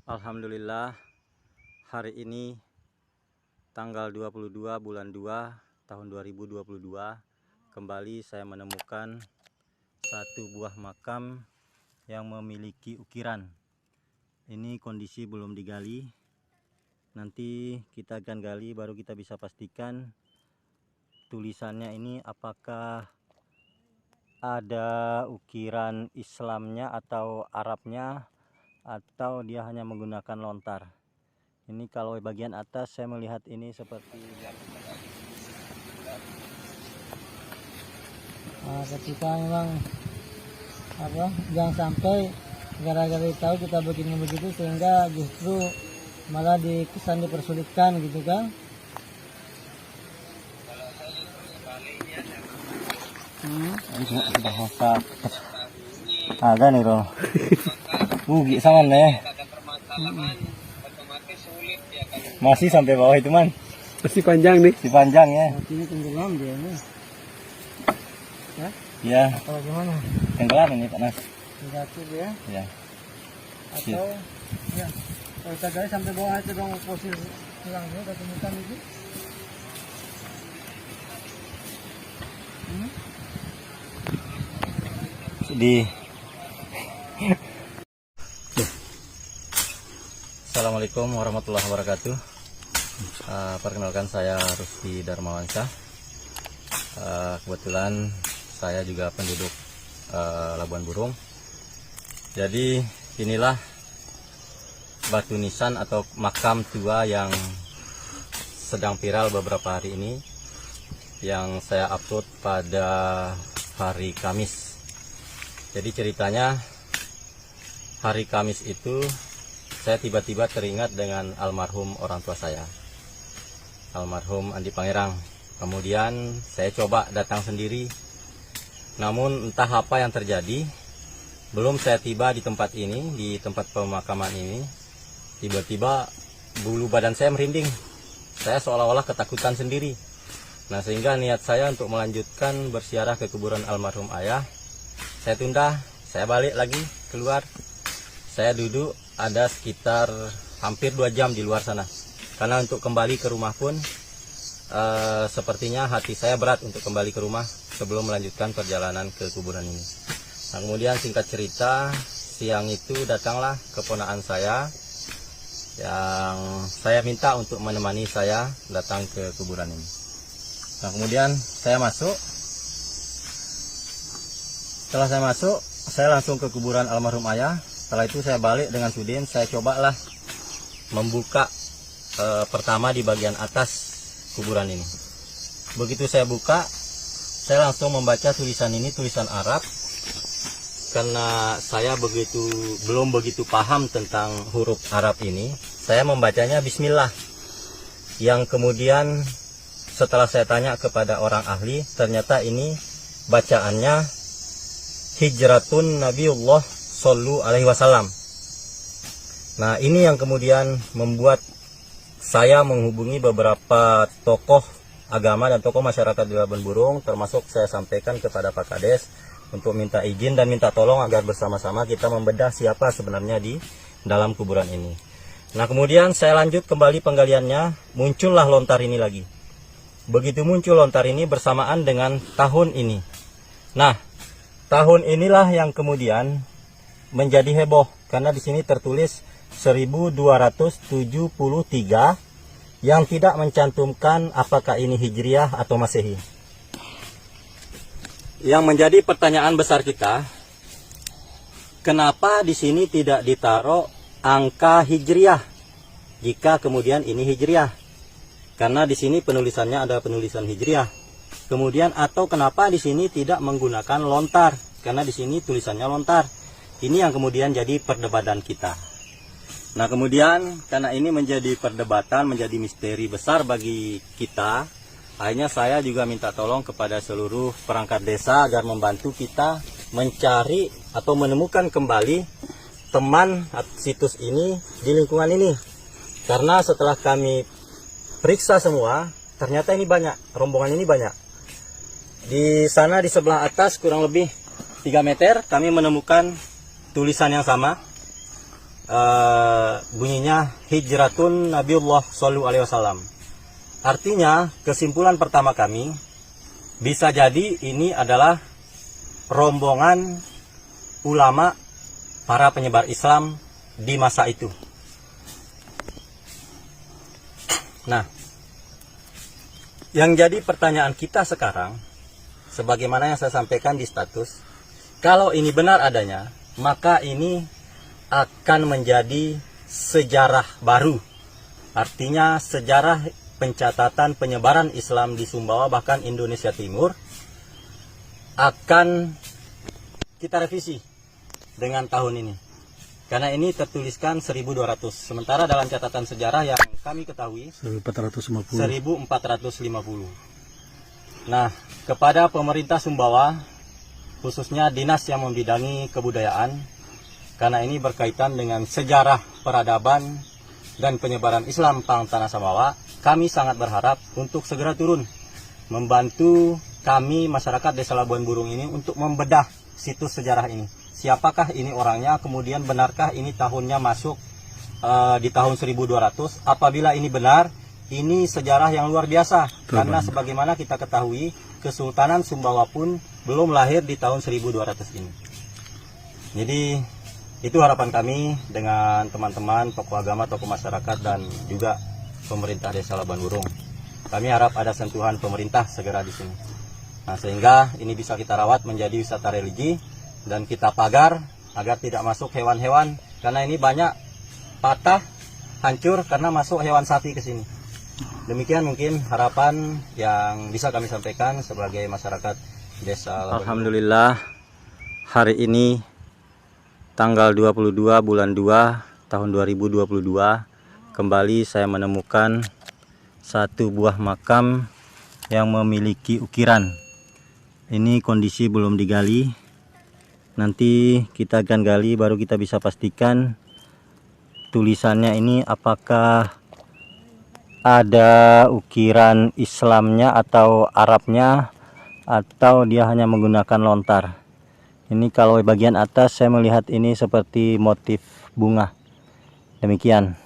Alhamdulillah, hari ini tanggal 22 bulan 2 tahun 2022 kembali saya menemukan satu buah makam yang memiliki ukiran. Ini kondisi belum digali, nanti kita akan gali baru kita bisa pastikan tulisannya ini apakah ada ukiran Islamnya atau Arabnya, atau dia hanya menggunakan lontar. Ini kalau bagian atas saya melihat ini seperti ketika memang jangan sampai gara-gara tahu kita begini begitu sehingga justru malah dikesan dipersulitkan gitu kan. bahasa ada nih loh. Rugi sama nih. Masih sampai bawah itu man. Masih panjang nih. Masih panjang ya. Ini tenggelam dia nih. Ya? Ya. Atau gimana? Tenggelam ini Pak Nas. Negatif ya? Ya. Atau ya. Kalau kita gali sampai bawah itu dong fosil hilangnya udah temukan itu. Di Assalamualaikum warahmatullahi wabarakatuh. Perkenalkan, saya Rusdi Darmawansyah. Kebetulan saya juga penduduk Labuan Burung. Jadi inilah batu nisan atau makam tua yang sedang viral beberapa hari ini, yang saya upload pada hari Kamis. Jadi ceritanya hari Kamis itu saya tiba-tiba teringat dengan almarhum orang tua saya, almarhum Andi Pangerang. Kemudian saya coba datang sendiri, namun entah apa yang terjadi, belum saya tiba di tempat ini, di tempat pemakaman ini, tiba-tiba bulu badan saya merinding. Saya seolah-olah ketakutan sendiri. Nah, sehingga niat saya untuk melanjutkan berziarah ke kuburan almarhum ayah saya tunda. Saya balik lagi keluar. Saya duduk ada sekitar hampir 2 jam di luar sana, karena untuk kembali ke rumah pun sepertinya hati saya berat untuk kembali ke rumah sebelum melanjutkan perjalanan ke kuburan ini. Nah, kemudian singkat cerita, siang itu datanglah keponakan saya yang saya minta untuk menemani saya datang ke kuburan ini. Nah, kemudian saya masuk. Setelah saya masuk, saya langsung ke kuburan almarhum ayah. Setelah itu saya balik dengan Sudin, saya cobalah membuka pertama di bagian atas kuburan ini. Begitu saya buka, saya langsung membaca tulisan ini, tulisan Arab. Karena saya belum begitu paham tentang huruf Arab ini, saya membacanya Bismillah. Yang kemudian setelah saya tanya kepada orang ahli, ternyata ini bacaannya Hijratun Nabiullah Sallu Alaihi Wasallam. Nah, ini yang kemudian membuat saya menghubungi beberapa tokoh agama dan tokoh masyarakat di Labuan Burung, termasuk saya sampaikan kepada Pak Kades untuk minta izin dan minta tolong agar bersama-sama kita membedah siapa sebenarnya di dalam kuburan ini. Nah, kemudian saya lanjut kembali penggaliannya, muncullah lontar ini lagi. Begitu muncul lontar ini bersamaan dengan tahun ini. Nah, tahun inilah yang kemudian menjadi heboh, karena di sini tertulis 1273 yang tidak mencantumkan apakah ini Hijriah atau Masehi. Yang menjadi pertanyaan besar kita, kenapa di sini tidak ditaruh angka Hijriah jika kemudian ini Hijriah? Karena di sini penulisannya ada penulisan Hijriah. Kemudian atau kenapa di sini tidak menggunakan lontar? Karena di sini tulisannya lontar. Ini yang kemudian jadi perdebatan kita. Nah, kemudian karena ini menjadi perdebatan, menjadi misteri besar bagi kita, akhirnya saya juga minta tolong kepada seluruh perangkat desa agar membantu kita mencari atau menemukan kembali teman situs ini di lingkungan ini. Karena setelah kami periksa semua, ternyata ini banyak, rombongan ini banyak. Di sana di sebelah atas kurang lebih 3 meter kami menemukan tulisan yang sama. bunyinya Hijratun Nabiullah Shallallahu Alaihi Wasallam. Artinya kesimpulan pertama kami, bisa jadi ini adalah rombongan ulama para penyebar Islam di masa itu. Nah, yang jadi pertanyaan kita sekarang, sebagaimana yang saya sampaikan di status, kalau ini benar adanya, maka ini akan menjadi sejarah baru. Artinya sejarah pencatatan penyebaran Islam di Sumbawa bahkan Indonesia Timur akan kita revisi dengan tahun ini. Karena ini tertuliskan 1200, sementara dalam catatan sejarah yang kami ketahui 1450. Nah, kepada pemerintah Sumbawa, khususnya dinas yang membidangi kebudayaan, karena ini berkaitan dengan sejarah peradaban dan penyebaran Islam Pang Tanah Sumbawa, kami sangat berharap untuk segera turun membantu kami masyarakat Desa Labuan Burung ini untuk membedah situs sejarah ini. Siapakah ini orangnya, kemudian benarkah ini tahunnya masuk di tahun 1200. Apabila ini benar, ini sejarah yang luar biasa. Karena sebagaimana kita ketahui, Kesultanan Sumbawa pun belum lahir di tahun 1200 ini. Jadi itu harapan kami dengan teman-teman, tokoh agama, tokoh masyarakat, dan juga pemerintah Desa Labuan Burung. Kami harap ada sentuhan pemerintah segera di sini. Nah, sehingga ini bisa kita rawat menjadi wisata religi dan kita pagar agar tidak masuk hewan-hewan, karena ini banyak patah, hancur karena masuk hewan sapi ke sini. Demikian mungkin harapan yang bisa kami sampaikan sebagai masyarakat Desa Labuan Burung. Alhamdulillah, hari ini tanggal 22 bulan 2 tahun 2022 kembali saya menemukan satu buah makam yang memiliki ukiran. Ini kondisi belum digali. Nanti kita akan gali baru kita bisa pastikan tulisannya ini apakah ada ukiran Islamnya atau Arabnya, atau dia hanya menggunakan lontar. Ini kalau bagian atas saya melihat ini seperti motif bunga. Demikian.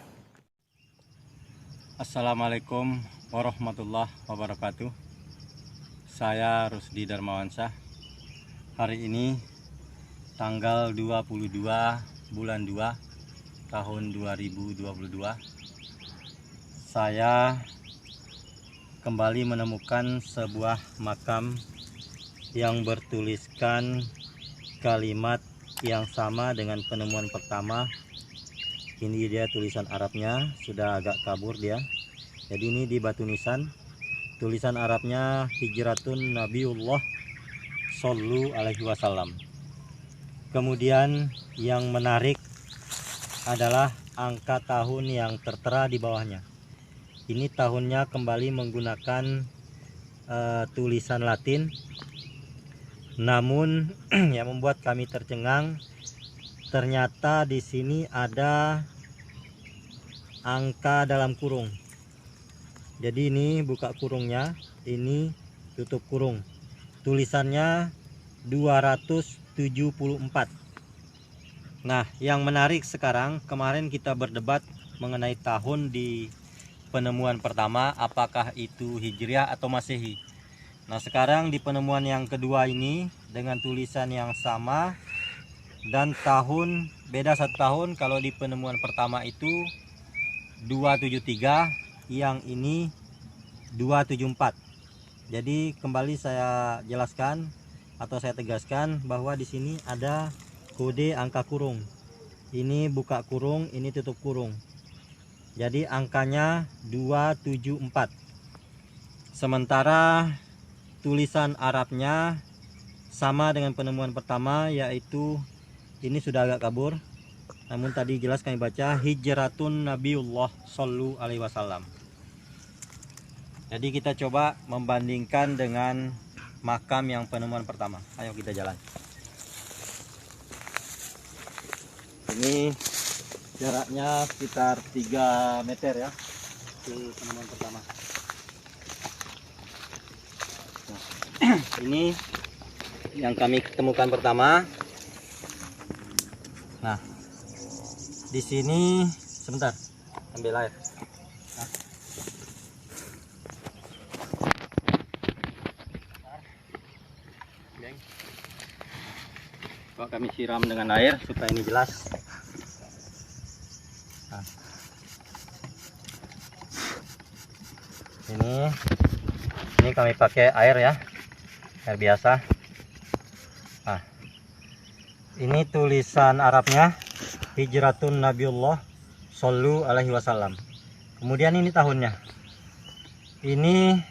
Assalamualaikum warahmatullahi wabarakatuh. Saya Rusdi Darmawansyah. Hari ini tanggal 22 bulan 2 tahun 2022, saya kembali menemukan sebuah makam yang bertuliskan kalimat yang sama dengan penemuan pertama. Ini dia tulisan Arabnya, sudah agak kabur dia. Jadi ini di batu nisan, tulisan Arabnya Hijratun Nabiullah Shallallahu Alaihi Wasallam. Kemudian yang menarik adalah angka tahun yang tertera di bawahnya. Ini tahunnya kembali menggunakan tulisan Latin. Namun yang membuat kami tercengang, ternyata di sini ada angka dalam kurung. Jadi ini buka kurungnya, ini tutup kurung. Tulisannya 274. Nah, yang menarik sekarang, kemarin kita berdebat mengenai tahun di penemuan pertama, apakah itu Hijriah atau Masehi. Nah, sekarang di penemuan yang kedua ini dengan tulisan yang sama dan tahun beda 1 tahun. Kalau di penemuan pertama itu 273, yang ini 274. Jadi kembali saya jelaskan atau saya tegaskan bahwa di sini ada kode angka kurung. Ini buka kurung, ini tutup kurung. Jadi angkanya 274. Sementara tulisan Arabnya sama dengan penemuan pertama, yaitu ini sudah agak kabur. Namun tadi jelas kami baca Hijratun Nabiullah Shallallahu Alaihi Wasallam. Jadi kita coba membandingkan dengan makam yang penemuan pertama. Ayo kita jalan. Ini jaraknya sekitar 3 meter ya ke penemuan pertama. Nah, ini yang kami temukan pertama. Nah, di sini sebentar, ambil air. Coba kami siram dengan air supaya ini jelas. Nah. Ini kami pakai air ya, air biasa. Nah, ini tulisan Arabnya Hijratun Nabiullah Shallu alaihi wasallam. Kemudian ini tahunnya. Ini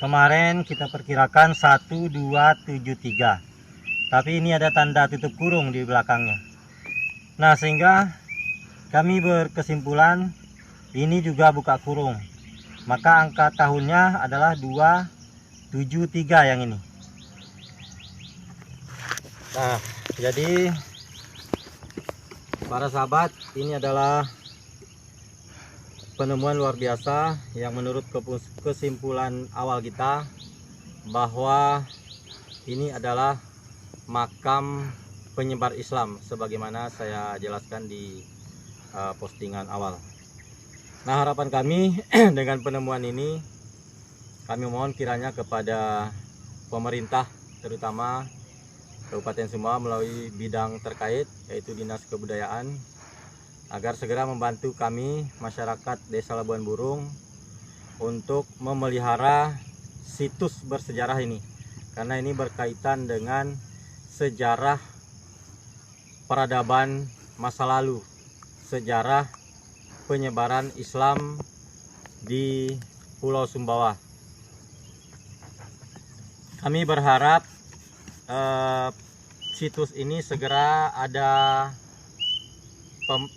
kemarin kita perkirakan 1273. Tapi ini ada tanda tutup kurung di belakangnya. Nah, sehingga kami berkesimpulan ini juga buka kurung. Maka angka tahunnya adalah 273 yang ini. Nah, jadi para sahabat, ini adalah penemuan luar biasa yang menurut kesimpulan awal kita bahwa ini adalah makam penyebar Islam sebagaimana saya jelaskan di postingan awal. Nah, harapan kami dengan penemuan ini, kami mohon kiranya kepada pemerintah terutama Kabupaten Sumbawa melalui bidang terkait yaitu Dinas Kebudayaan agar segera membantu kami masyarakat Desa Labuan Burung untuk memelihara situs bersejarah ini, karena ini berkaitan dengan sejarah peradaban masa lalu, sejarah penyebaran Islam di Pulau Sumbawa. Kami berharap situs ini segera ada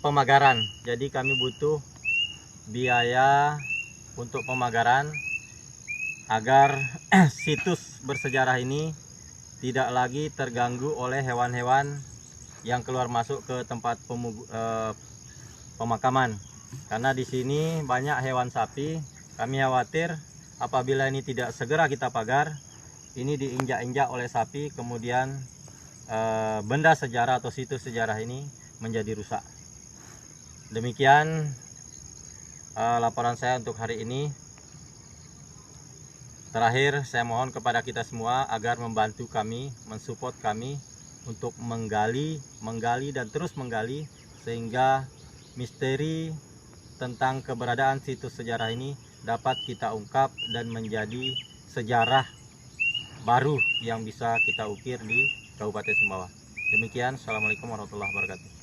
pemagaran. Jadi kami butuh biaya untuk pemagaran agar situs bersejarah ini tidak lagi terganggu oleh hewan-hewan yang keluar masuk ke tempat pemakaman. Karena di sini banyak hewan sapi. Kami khawatir apabila ini tidak segera kita pagar, ini diinjak-injak oleh sapi, kemudian benda sejarah atau situs sejarah ini menjadi rusak. Demikian laporan saya untuk hari ini. Terakhir, saya mohon kepada kita semua agar membantu kami, mensupport kami untuk menggali dan terus menggali sehingga misteri tentang keberadaan situs sejarah ini dapat kita ungkap dan menjadi sejarah baru yang bisa kita ukir di Kabupaten Sumbawa. Demikian, Assalamualaikum warahmatullahi wabarakatuh.